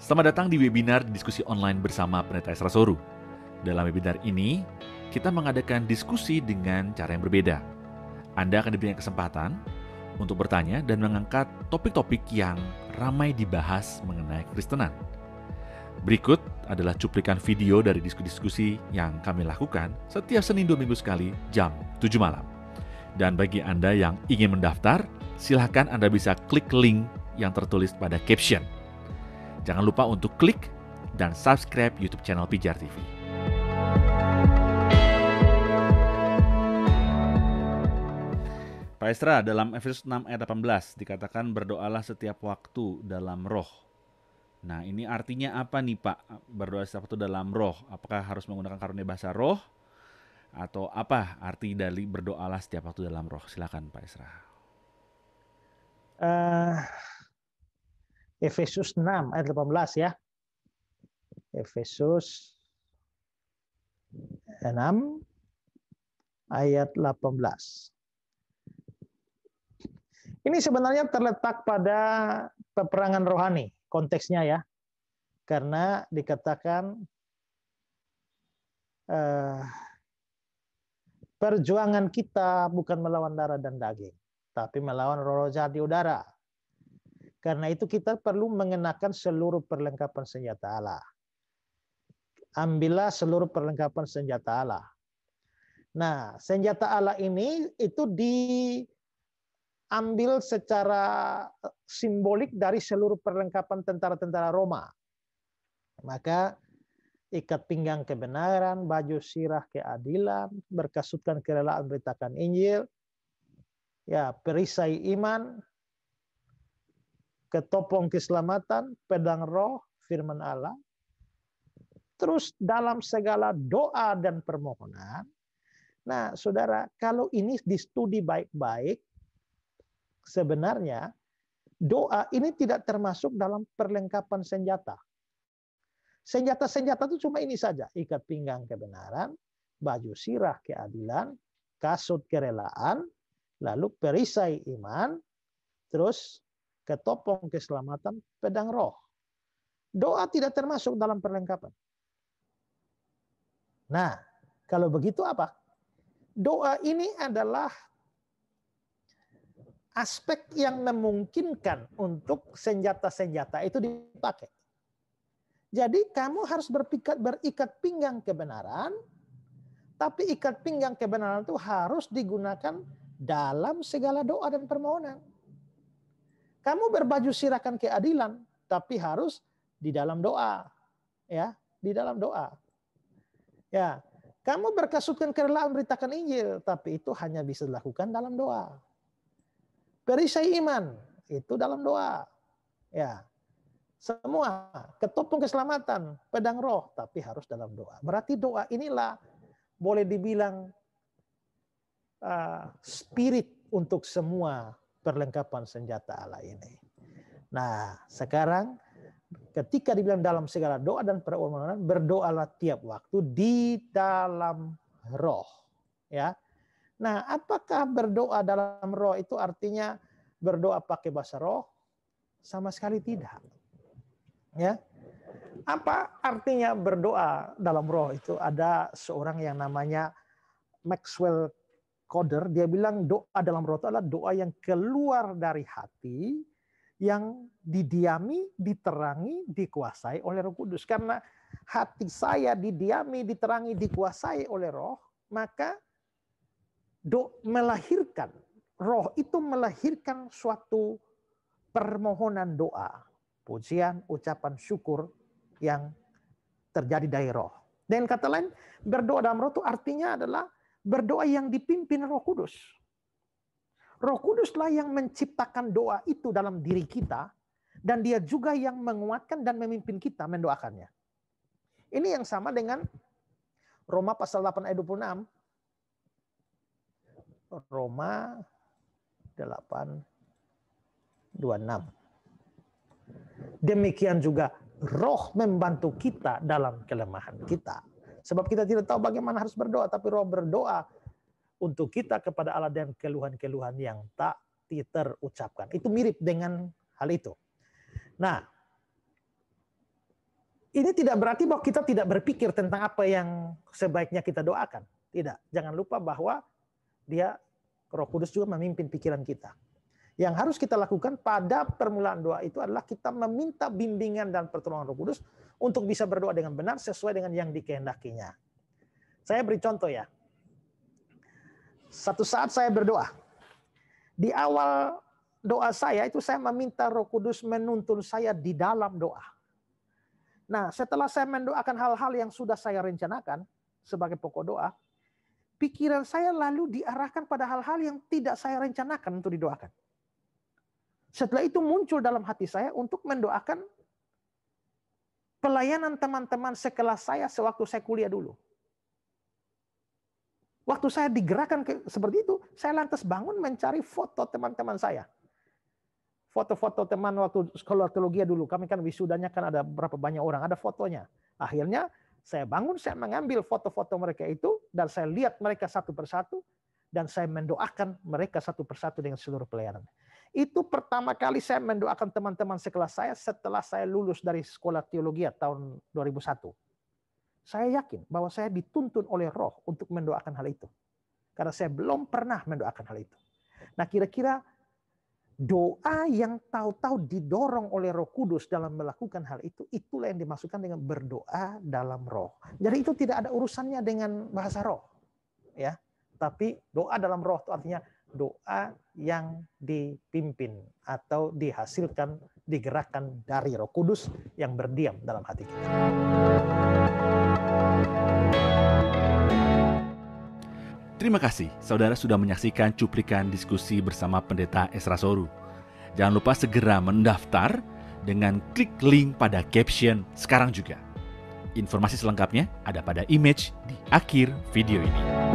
Selamat datang di webinar diskusi online bersama Pendeta Esra Soru. Dalam webinar ini, kita mengadakan diskusi dengan cara yang berbeda. Anda akan diberikan kesempatan untuk bertanya dan mengangkat topik-topik yang ramai dibahas mengenai Kristenan. Berikut adalah cuplikan video dari diskusi-diskusi yang kami lakukan setiap Senin 2 minggu sekali jam 7 malam. Dan bagi Anda yang ingin mendaftar, silakan Anda bisa klik link yang tertulis pada caption. Jangan lupa untuk klik dan subscribe YouTube channel Pijar TV. Pak Esra, dalam Efesus 6 ayat 18 dikatakan berdoalah setiap waktu dalam roh. Nah, ini artinya apa nih Pak? Berdoa setiap waktu dalam roh. Apakah harus menggunakan karunia bahasa roh? Atau apa arti dari berdoalah setiap waktu dalam roh? Silakan Pak Esra. Efesus 6 ayat 18 ya. Efesus 6 ayat 18. Ini sebenarnya terletak pada peperangan rohani konteksnya ya. Karena dikatakan perjuangan kita bukan melawan darah dan daging, tapi melawan roh-roh jahat di udara. Karena itu kita perlu mengenakan seluruh perlengkapan senjata Allah. Ambillah seluruh perlengkapan senjata Allah. Nah, senjata Allah ini itu diambil secara simbolik dari seluruh perlengkapan tentara-tentara Roma. Maka ikat pinggang kebenaran, baju sirah keadilan, berkasutkan kerelaan beritakan Injil, ya perisai iman, ketopong keselamatan, pedang roh, firman Allah. Terus dalam segala doa dan permohonan. Nah, saudara, kalau ini distudi baik-baik, sebenarnya doa ini tidak termasuk dalam perlengkapan senjata. Senjata-senjata itu cuma ini saja. Ikat pinggang kebenaran, baju sirah keadilan, kasut kerelaan, lalu perisai iman, terus ketopong keselamatan, pedang roh. Doa tidak termasuk dalam perlengkapan. Nah, kalau begitu apa? Doa ini adalah aspek yang memungkinkan untuk senjata-senjata itu dipakai. Jadi kamu harus berikat pinggang kebenaran, tapi ikat pinggang kebenaran itu harus digunakan dalam segala doa dan permohonan. Kamu berbaju sirahkan keadilan, tapi harus di dalam doa. Ya, di dalam doa. Ya, kamu berkasutkan kerelaan beritakan Injil, tapi itu hanya bisa dilakukan dalam doa. Perisai iman, itu dalam doa. Ya, semua ketopong keselamatan, pedang roh, tapi harus dalam doa. Berarti doa inilah boleh dibilang spirit untuk semua perlengkapan senjata Allah ini. Nah, sekarang ketika dibilang dalam segala doa dan permohonan, berdoalah tiap waktu di dalam roh. Ya. Nah, apakah berdoa dalam roh itu artinya berdoa pakai bahasa roh? Sama sekali tidak. Ya. Apa artinya berdoa dalam roh itu? Ada seorang yang namanya Maxwell Coder, dia bilang doa dalam roh itu adalah doa yang keluar dari hati, yang didiami, diterangi, dikuasai oleh Roh Kudus. Karena hati saya didiami, diterangi, dikuasai oleh roh, maka melahirkan, roh itu melahirkan suatu permohonan doa, pujian, ucapan syukur yang terjadi dari roh. Dan kata lain, berdoa dalam roh itu artinya adalah berdoa yang dipimpin Roh Kudus. Roh Kuduslah yang menciptakan doa itu dalam diri kita, dan dia juga yang menguatkan dan memimpin kita mendoakannya. Ini yang sama dengan Roma pasal 8 ayat 26. Roma 8:26. Demikian juga roh membantu kita dalam kelemahan kita. Sebab kita tidak tahu bagaimana harus berdoa, tapi roh berdoa untuk kita kepada Allah dan keluhan-keluhan yang tak terucapkan. Itu mirip dengan hal itu. Nah, ini tidak berarti bahwa kita tidak berpikir tentang apa yang sebaiknya kita doakan. Tidak. Jangan lupa bahwa Roh Kudus juga memimpin pikiran kita. Yang harus kita lakukan pada permulaan doa itu adalah kita meminta bimbingan dan pertolongan Roh Kudus untuk bisa berdoa dengan benar sesuai dengan yang dikehendakinya. Saya beri contoh ya. Satu saat saya berdoa. Di awal doa saya itu saya meminta Roh Kudus menuntun saya di dalam doa. Nah, setelah saya mendoakan hal-hal yang sudah saya rencanakan sebagai pokok doa, pikiran saya lalu diarahkan pada hal-hal yang tidak saya rencanakan untuk didoakan. Setelah itu muncul dalam hati saya untuk mendoakan pelayanan teman-teman sekelas saya sewaktu saya kuliah dulu. Waktu saya digerakkan seperti itu, saya lantas bangun mencari foto teman-teman saya. Foto-foto teman waktu sekolah teologi dulu. Kami kan wisudanya kan ada berapa banyak orang, ada fotonya. Akhirnya saya bangun, saya mengambil foto-foto mereka itu, dan saya lihat mereka satu persatu, dan saya mendoakan mereka satu persatu dengan seluruh pelayanan. Itu pertama kali saya mendoakan teman-teman sekelas saya setelah saya lulus dari sekolah teologi tahun 2001. Saya yakin bahwa saya dituntun oleh Roh untuk mendoakan hal itu. Karena saya belum pernah mendoakan hal itu. Nah, kira-kira doa yang tahu-tahu didorong oleh Roh Kudus dalam melakukan hal itu, itulah yang dimaksudkan dengan berdoa dalam Roh. Jadi itu tidak ada urusannya dengan bahasa roh, ya. Tapi doa dalam Roh itu artinya doa yang dipimpin atau dihasilkan, digerakkan dari Roh Kudus yang berdiam dalam hati kita. Terima kasih saudara sudah menyaksikan cuplikan diskusi bersama Pendeta Esra Soru. Jangan lupa segera mendaftar dengan klik link pada caption sekarang juga. Informasi selengkapnya ada pada image di akhir video ini.